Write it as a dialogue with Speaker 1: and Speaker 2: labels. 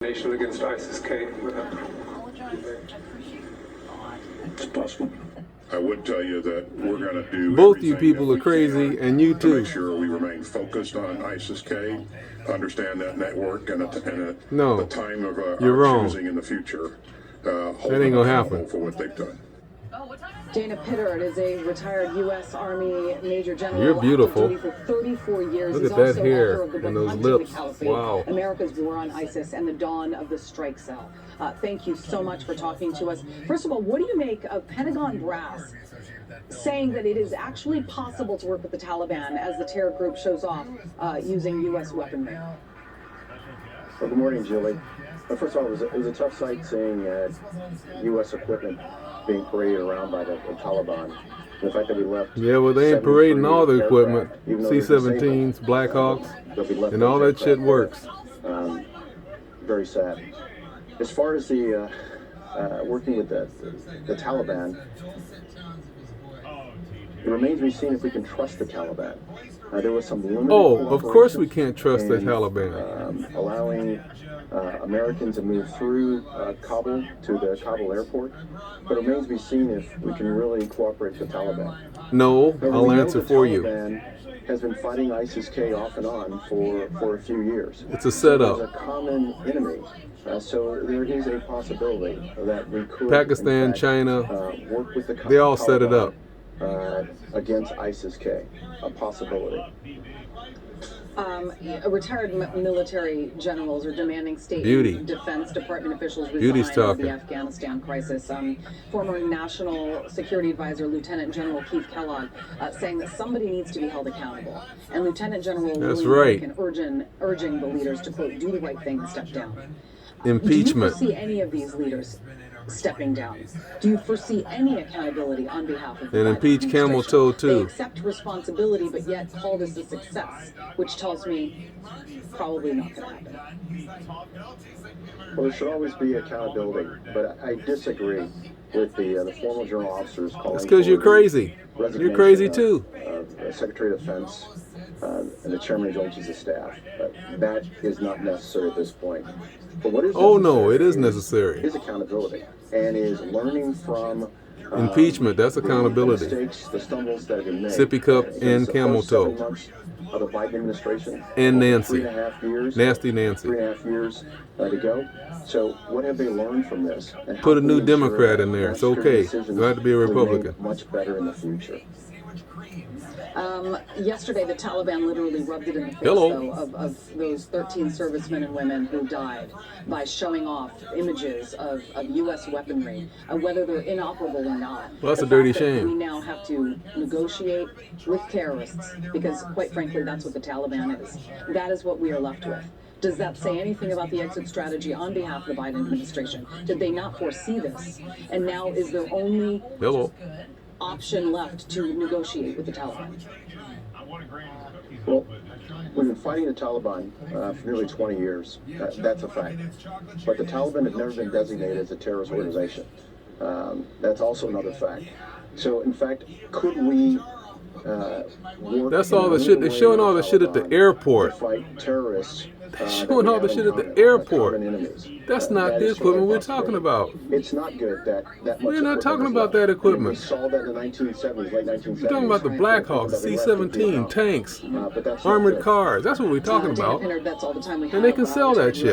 Speaker 1: Nation against ISIS-K with that.
Speaker 2: It's possible.
Speaker 3: I would tell you that we're going to do
Speaker 4: Both you
Speaker 3: everything
Speaker 4: people
Speaker 3: that
Speaker 4: are
Speaker 3: we
Speaker 4: crazy,
Speaker 3: can
Speaker 4: and you
Speaker 3: to
Speaker 4: too.
Speaker 3: make sure we remain focused on ISIS-K, understand that network, and
Speaker 4: No,
Speaker 3: the time of
Speaker 4: you're
Speaker 3: our
Speaker 4: wrong.
Speaker 3: choosing in the future.
Speaker 4: That
Speaker 3: Hold
Speaker 4: ain't
Speaker 3: them
Speaker 4: gonna
Speaker 3: accountable
Speaker 4: happen.
Speaker 3: for what they've done.
Speaker 5: Dana Pittard is a retired U.S. Army Major General.
Speaker 4: You're beautiful.
Speaker 5: Active duty for 34 years.
Speaker 4: Look
Speaker 5: He's
Speaker 4: at that
Speaker 5: also
Speaker 4: hair
Speaker 5: author of the book
Speaker 4: and those
Speaker 5: Hunting
Speaker 4: lips.
Speaker 5: the Caliphate,
Speaker 4: Wow.
Speaker 5: America's War on ISIS and the Dawn of the Strike Cell. Thank you so much for talking to us. First of all, what do you make of Pentagon brass saying that it is actually possible to work with the Taliban as the terror group shows off using U.S. weaponry?
Speaker 2: Well, good morning, Julie. First of all, it was a tough sight seeing U.S. equipment being paraded around by the Taliban. The fact that we left.
Speaker 4: Yeah, well, they ain't
Speaker 2: 73
Speaker 4: parading all the equipment.
Speaker 2: aircraft, even though they're
Speaker 4: C-17s,
Speaker 2: disabled,
Speaker 4: Blackhawks,
Speaker 2: they'll be left
Speaker 4: and all
Speaker 2: those
Speaker 4: that shit
Speaker 2: aircraft.
Speaker 4: works.
Speaker 2: Very sad. As far as the working with the Taliban, it remains to be seen if we can trust the Taliban. There was some limited
Speaker 4: Of course we
Speaker 2: cooperation
Speaker 4: can't trust the
Speaker 2: in,
Speaker 4: Taliban.
Speaker 2: Allowing Americans to move through Kabul to the Kabul airport, but it remains to be seen if we can really cooperate with the Taliban.
Speaker 4: No,
Speaker 2: However,
Speaker 4: I'll
Speaker 2: we know
Speaker 4: answer
Speaker 2: the
Speaker 4: for you.
Speaker 2: Taliban has been fighting ISIS-K off and on for a few years.
Speaker 4: It's a setup.
Speaker 2: It's a common enemy. So there is a possibility that we could,
Speaker 4: Pakistan,
Speaker 2: in fact,
Speaker 4: China,
Speaker 2: work with the
Speaker 4: they all set it up.
Speaker 2: Against ISIS-K, a possibility.
Speaker 5: Retired military generals are demanding state
Speaker 4: Beauty.
Speaker 5: and defense department officials
Speaker 4: Beauty's
Speaker 5: resign over
Speaker 4: talking.
Speaker 5: the Afghanistan crisis. Former National Security Advisor Lieutenant General Keith Kellogg saying that somebody needs to be held accountable. And Lieutenant General
Speaker 4: That's
Speaker 5: William
Speaker 4: right.
Speaker 5: Lincoln urging the leaders to, quote, do the right thing and step down.
Speaker 4: Impeachment.
Speaker 5: Do you foresee any of these leaders stepping down? Do you foresee any accountability on behalf of the
Speaker 4: And
Speaker 5: Biden
Speaker 4: impeach Camel
Speaker 5: administration?
Speaker 4: Toe, too.
Speaker 5: They accept responsibility, but yet call this a success, which tells me probably not going to happen.
Speaker 2: Well, there should always be accountability, but I disagree with the former general officers calling.
Speaker 4: That's because
Speaker 2: for
Speaker 4: you're crazy.
Speaker 2: the
Speaker 4: You're
Speaker 2: resignation
Speaker 4: crazy too.
Speaker 2: Of Secretary of Defense and the Chairman of Joint Chiefs of Staff. That is not necessary at this point. But what is
Speaker 4: Oh no,
Speaker 2: necessary
Speaker 4: it is necessary.
Speaker 2: is accountability and is learning from
Speaker 4: Impeachment, that's accountability.
Speaker 2: The mistakes, the stumbles that have been made.
Speaker 4: Sippy cup
Speaker 2: Against
Speaker 4: and
Speaker 2: the
Speaker 4: camel
Speaker 2: first 7
Speaker 4: toe.
Speaker 2: months of the Biden administration
Speaker 4: And
Speaker 2: over
Speaker 4: Nancy.
Speaker 2: 3.5 years.
Speaker 4: Nasty Nancy.
Speaker 2: 3.5 years to go. So what have they learned from this? And how
Speaker 4: Put a
Speaker 2: can
Speaker 4: new
Speaker 2: we ensure
Speaker 4: Democrat
Speaker 2: that
Speaker 4: in there. It's
Speaker 2: national
Speaker 4: okay.
Speaker 2: decisions
Speaker 4: Don't have to be a
Speaker 2: will be made
Speaker 4: Republican.
Speaker 2: much better in the future.
Speaker 5: Yesterday, the Taliban literally rubbed it in the face,
Speaker 4: Hello.
Speaker 5: though, of those 13 servicemen and women who died by showing off images of U.S. weaponry, whether they're inoperable or not.
Speaker 4: Well, that's
Speaker 5: The
Speaker 4: a dirty
Speaker 5: fact that
Speaker 4: shame.
Speaker 5: We now have to negotiate with terrorists because, quite frankly, that's what the Taliban is. That is what we are left with. Does that say anything about the exit strategy on behalf of the Biden administration? Did they not foresee this? And now is their only
Speaker 4: Hello.
Speaker 5: option left to negotiate with the Taliban?
Speaker 2: Well, we've been fighting the Taliban for nearly 20 years. That's a fact. But the Taliban have never been designated as a terrorist organization. That's also another fact. So, in fact, could we work
Speaker 4: That's
Speaker 2: in
Speaker 4: all the
Speaker 2: any
Speaker 4: shit. They're
Speaker 2: way
Speaker 4: showing
Speaker 2: with
Speaker 4: all the shit at the
Speaker 2: Taliban
Speaker 4: airport.
Speaker 2: to fight terrorists.
Speaker 4: Showing all the shit at the airport. That's not
Speaker 2: That
Speaker 4: the
Speaker 2: is certainly
Speaker 4: equipment
Speaker 2: a
Speaker 4: we're talking about.
Speaker 2: It's not good that much.
Speaker 4: We're not
Speaker 2: equipment
Speaker 4: talking
Speaker 2: is
Speaker 4: about
Speaker 2: left.
Speaker 4: that equipment.
Speaker 2: We saw that in the 1970s, late 1970s.
Speaker 4: We're talking about the Blackhawks, C-17, tanks, armored cars. That's what we're talking
Speaker 5: Dana
Speaker 4: about.
Speaker 5: Pittard, that's all the time we have.
Speaker 4: And they can sell that shit.